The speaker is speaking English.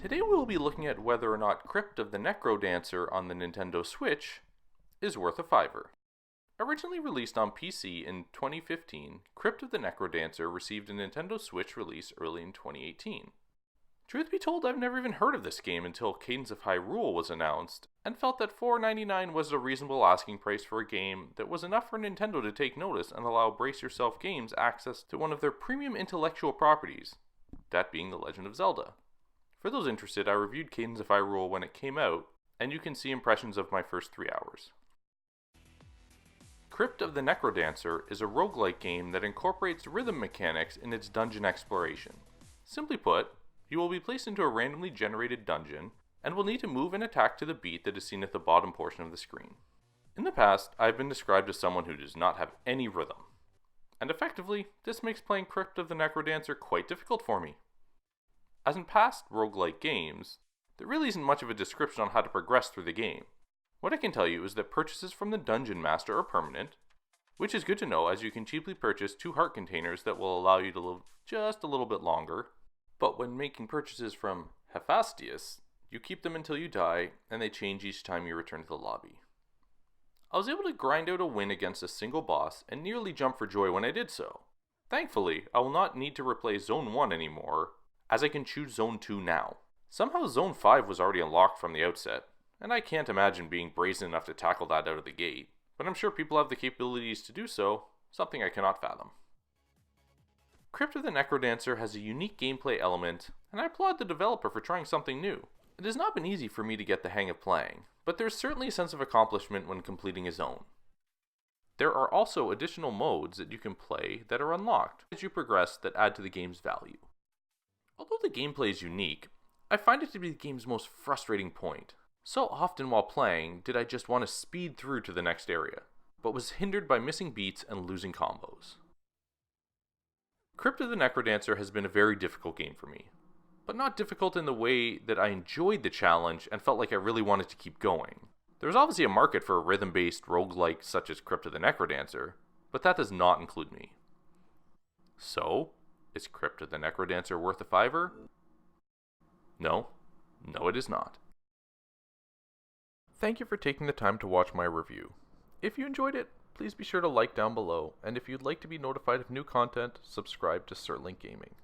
Today we will be looking at whether or not Crypt of the NecroDancer on the Nintendo Switch is worth a $5. Originally released on PC in 2015, Crypt of the NecroDancer received a Nintendo Switch release early in 2018. Truth be told, I've never even heard of this game until Cadence of Hyrule was announced, and felt that $4.99 was a reasonable asking price for a game that was enough for Nintendo to take notice and allow Brace Yourself Games access to one of their premium intellectual properties, that being The Legend of Zelda. For those interested, I reviewed Cadence of Hyrule when it came out, and you can see impressions of my first 3 hours. Crypt of the NecroDancer is a roguelike game that incorporates rhythm mechanics in its dungeon exploration. Simply put, you will be placed into a randomly generated dungeon, and will need to move and attack to the beat that is seen at the bottom portion of the screen. In the past, I have been described as someone who does not have any rhythm, and effectively, this makes playing Crypt of the NecroDancer quite difficult for me. As in past roguelike games, there really isn't much of a description on how to progress through the game. What I can tell you is that purchases from the Dungeon Master are permanent, which is good to know as you can cheaply purchase 2 heart containers that will allow you to live just a little bit longer, but when making purchases from Hephaestus, you keep them until you die, and they change each time you return to the lobby. I was able to grind out a win against a single boss and nearly jump for joy when I did so. Thankfully, I will not need to replay Zone 1 anymore, as I can choose Zone 2 now. Somehow Zone 5 was already unlocked from the outset, and I can't imagine being brazen enough to tackle that out of the gate, but I'm sure people have the capabilities to do so, something I cannot fathom. Crypt of the NecroDancer has a unique gameplay element, and I applaud the developer for trying something new. It has not been easy for me to get the hang of playing, but there's certainly a sense of accomplishment when completing a zone. There are also additional modes that you can play that are unlocked as you progress that add to the game's value. Although the gameplay is unique, I find it to be the game's most frustrating point. So often while playing did I just want to speed through to the next area, but was hindered by missing beats and losing combos. Crypt of the NecroDancer has been a very difficult game for me, but not difficult in the way that I enjoyed the challenge and felt like I really wanted to keep going. There's obviously a market for a rhythm-based roguelike such as Crypt of the NecroDancer, but that does not include me. So, is Crypt of the NecroDancer worth a $5? No, it is not. Thank you for taking the time to watch my review. If you enjoyed it, please be sure to like down below, and if you'd like to be notified of new content, subscribe to SirLink Gaming.